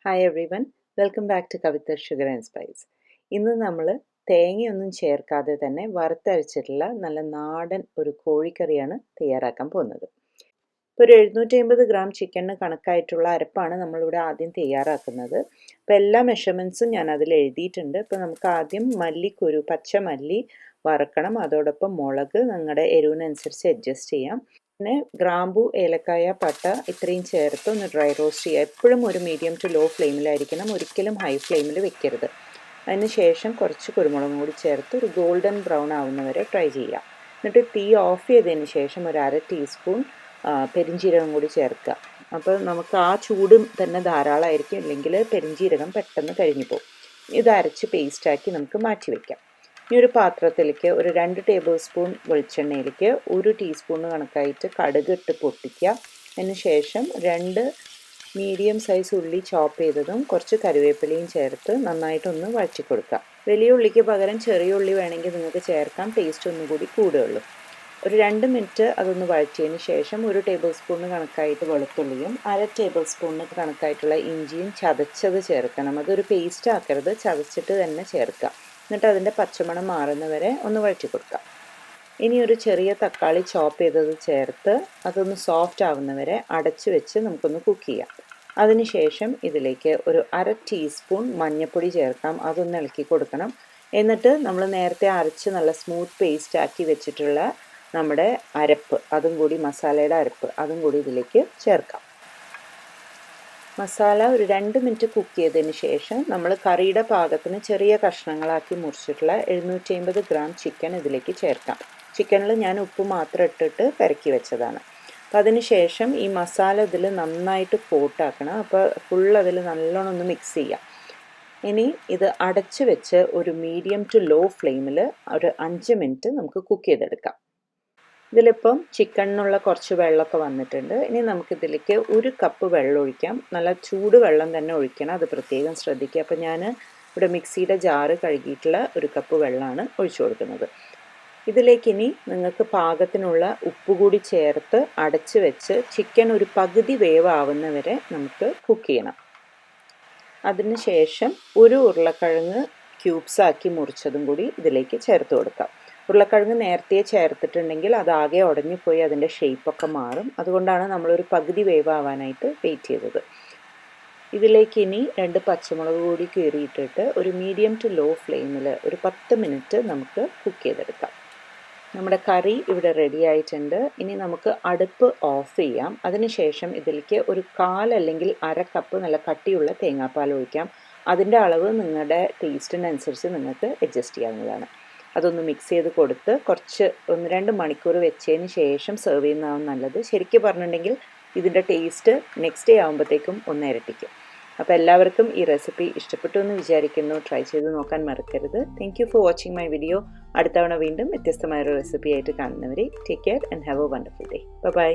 Hi everyone, welcome back to Kavitha Sugar and Spice. ഇന്ന് നമ്മൾ തേങ്ങയൊന്നും ചേർക്കാതെ തന്നെ വറുത്തരച്ചിട്ടുള്ള നല്ല നാടൻ ഒരു കോഴിക്കറിയാണ് തയ്യാറാക്കാൻ പോകുന്നത്. ഇപ്പോൾ ഒരു 750 ഗ്രാം ചിക്കന് കണക്കായിട്ടുള്ള അരപ്പാണ് നമ്മളിവിടെ ആദ്യം തയ്യാറാക്കുന്നത്. അപ്പോൾ എല്ലാ മെഷർമെൻറ്റ്സും ഞാൻ അതിൽ എഴുതിയിട്ടുണ്ട്. ഇപ്പോൾ നമുക്ക് ആദ്യം മല്ലിക്കുരു, പച്ചമല്ലി വറുക്കണം. അതോടൊപ്പം മുളക് നിങ്ങളുടെ എരിവിനനുസരിച്ച് അഡ്ജസ്റ്റ് ചെയ്യാം. പിന്നെ ഗ്രാമ്പു, ഏലക്കായ, പട്ട ഇത്രയും ചേർത്ത് ഒന്ന് ഡ്രൈ റോസ്റ്റ് ചെയ്യുക. എപ്പോഴും ഒരു മീഡിയം ടു ലോ ഫ്ലെയിമിലായിരിക്കണം, ഒരിക്കലും ഹൈ ഫ്ലെയിമിൽ വെക്കരുത്. അതിന് ശേഷം കുറച്ച് കുരുമുളകും കൂടി ചേർത്ത് ഒരു ഗോൾഡൻ ബ്രൗൺ ആവുന്നവരെ ഫ്രൈ ചെയ്യുക. എന്നിട്ട് തീ ഓഫ് ചെയ്തതിന് ശേഷം ഒരു 1/2 ടീസ്പൂൺ പെരിഞ്ജീരകം കൂടി ചേർക്കുക. അപ്പോൾ നമുക്ക് ആ ചൂടും തന്നെ ധാരാളമായിരിക്കും, ഇല്ലെങ്കിൽ പെരിഞ്ജീരകം പെട്ടെന്ന് കരിഞ്ഞു പോകും. ഇത് അരച്ച് പേസ്റ്റാക്കി നമുക്ക് മാറ്റി വയ്ക്കാം. ഈ ഒരു പാത്രത്തിലേക്ക് ഒരു 2 ടേബിൾ സ്പൂൺ വെളിച്ചെണ്ണയിലേക്ക് 1 ടീസ്പൂൺ കണക്കായിട്ട് കടുക് ഇട്ട് പൊട്ടിക്കുക. അതിന് ശേഷം 2 മീഡിയം സൈസ് ഉള്ളി ചോപ്പ് ചെയ്തതും കുറച്ച് കറിവേപ്പിലയും ചേർത്ത് നന്നായിട്ടൊന്ന് വഴറ്റി കൊടുക്കുക. വലിയ ഉള്ളിക്ക് പകരം ചെറിയ ഉള്ളി വേണമെങ്കിൽ നിങ്ങൾക്ക് ചേർക്കാം, ടേസ്റ്റ് ഒന്നുകൂടി കൂടുകയുള്ളൂ. ഒരു 2 മിനിറ്റ് അതൊന്ന് വഴറ്റിയതിന് ശേഷം 1 ടേബിൾ സ്പൂൺ കണക്കായിട്ട് വെളുത്തുള്ളിയും 1/2 ടേബിൾ സ്പൂണിന് കണക്കായിട്ടുള്ള ഇഞ്ചിയും ചതച്ചത് ചേർക്കണം. അതൊരു പേസ്റ്റ് ആക്കരുത്, ചതച്ചിട്ട് തന്നെ ചേർക്കുക. എന്നിട്ട് അതിൻ്റെ പച്ചമണം മാറുന്നവരെ ഒന്ന് വഴറ്റി കൊടുക്കുക. ഇനി ഒരു ചെറിയ തക്കാളി ചോപ്പ് ചെയ്തത് ചേർത്ത് അതൊന്ന് സോഫ്റ്റ് ആവുന്നവരെ അടച്ചു വെച്ച് നമുക്കൊന്ന് കുക്ക് ചെയ്യാം. അതിനുശേഷം ഇതിലേക്ക് ഒരു 1/2 ടീസ്പൂൺ മഞ്ഞൾപ്പൊടി ചേർക്കാം. അതൊന്ന് ഇളക്കി കൊടുക്കണം. എന്നിട്ട് നമ്മൾ നേരത്തെ അരച്ച് നല്ല സ്മൂത്ത് പേസ്റ്റ് ആക്കി വെച്ചിട്ടുള്ള നമ്മുടെ അരപ്പ്, അതും കൂടി മസാലയുടെ അരപ്പ് അതും കൂടി ഇതിലേക്ക് ചേർക്കാം. മസാല ഒരു 2 മിനിറ്റ് കുക്ക് ചെയ്തതിന് ശേഷം നമ്മൾ കറിയുടെ പാകത്തിന് ചെറിയ കഷ്ണങ്ങളാക്കി മുറിച്ചിട്ടുള്ള 750 ഗ്രാം ചിക്കൻ ഇതിലേക്ക് ചേർക്കാം. ചിക്കനിൽ ഞാൻ ഉപ്പ് മാത്രം ഇട്ടിട്ട് പെരക്കി വെച്ചതാണ്. അപ്പോൾ അതിന് ശേഷം ഈ മസാല ഇതിൽ നന്നായിട്ട് കോട്ടാക്കണം. അപ്പോൾ ഫുൾ അതിൽ നല്ലോണം ഒന്ന് മിക്സ് ചെയ്യാം. ഇനി ഇത് അടച്ച് വെച്ച് ഒരു മീഡിയം ടു ലോ ഫ്ലെയിമിൽ ഒരു 5 മിനിറ്റ് നമുക്ക് കുക്ക് ചെയ്തെടുക്കാം. ഇതിലിപ്പം ചിക്കനിനുള്ള കുറച്ച് വെള്ളമൊക്കെ വന്നിട്ടുണ്ട്. ഇനി നമുക്കിതിലേക്ക് 1 കപ്പ് വെള്ളം ഒഴിക്കാം. നല്ല ചൂട് വെള്ളം തന്നെ ഒഴിക്കണം, അത് പ്രത്യേകം ശ്രദ്ധിക്കുക. അപ്പോൾ ഞാൻ ഇവിടെ മിക്സിയുടെ ജാറ് കഴുകിയിട്ടുള്ള 1 കപ്പ് വെള്ളമാണ് ഒഴിച്ചു കൊടുക്കുന്നത്. ഇതിലേക്കിനി നിങ്ങൾക്ക് പാകത്തിനുള്ള ഉപ്പ് കൂടി ചേർത്ത് അടച്ച് വെച്ച് ചിക്കൻ ഒരു പകുതി വേവാവുന്നവരെ നമുക്ക് കുക്ക് ചെയ്യണം. അതിന് ശേഷം 1 ഉരുളക്കിഴങ്ങ് ക്യൂബ്സാക്കി മുറിച്ചതും കൂടി ഇതിലേക്ക് ചേർത്ത് കൊടുക്കാം. ഉരുളക്കിഴങ്ങ് നേരത്തെ ചേർത്തിട്ടുണ്ടെങ്കിൽ അതാകെ ഉടഞ്ഞു പോയി അതിൻ്റെ ഷേപ്പൊക്കെ മാറും. അതുകൊണ്ടാണ് നമ്മളൊരു പകുതി വേവാവാനായിട്ട് വെയിറ്റ് ചെയ്തത്. ഇതിലേക്ക് ഇനി 2 പച്ചമുളക് കൂടി കീറിയിട്ടിട്ട് ഒരു മീഡിയം ടു ലോ ഫ്ലെയിമിൽ ഒരു 10 മിനിറ്റ് നമുക്ക് കുക്ക് ചെയ്തെടുക്കാം. നമ്മുടെ കറി ഇവിടെ റെഡി ആയിട്ടുണ്ട്. ഇനി നമുക്ക് അടുപ്പ് ഓഫ് ചെയ്യാം. അതിനുശേഷം ഇതിലേക്ക് ഒരു 1/4 അല്ലെങ്കിൽ 1/2 കപ്പ് നല്ല കട്ടിയുള്ള തേങ്ങാപ്പാൽ ഒഴിക്കാം. അതിൻ്റെ അളവ് നിങ്ങളുടെ ടേസ്റ്റിനനുസരിച്ച് നിങ്ങൾക്ക് അഡ്ജസ്റ്റ് ചെയ്യാവുന്നതാണ്. അതൊന്ന് മിക്സ് ചെയ്ത് കൊടുത്ത് കുറച്ച് 1-2 മണിക്കൂർ വെച്ചതിന് ശേഷം സെർവ് ചെയ്യുന്നതാണ് നല്ലത്. ശരിക്കും പറഞ്ഞിട്ടുണ്ടെങ്കിൽ ഇതിൻ്റെ ടേസ്റ്റ് നെക്സ്റ്റ് ഡേ ആകുമ്പോഴത്തേക്കും ഒന്ന് ഇരട്ടിക്കും. അപ്പോൾ എല്ലാവർക്കും ഈ റെസിപ്പി ഇഷ്ടപ്പെട്ടു എന്ന് വിചാരിക്കുന്നു. ട്രൈ ചെയ്ത് നോക്കാൻ മറക്കരുത്. Thank you for watching my video. അടുത്ത തവണ വീണ്ടും വ്യത്യസ്തമായൊരു റെസിപ്പി ആയിട്ട് കാണുന്നവരെ take care and have a wonderful day. By.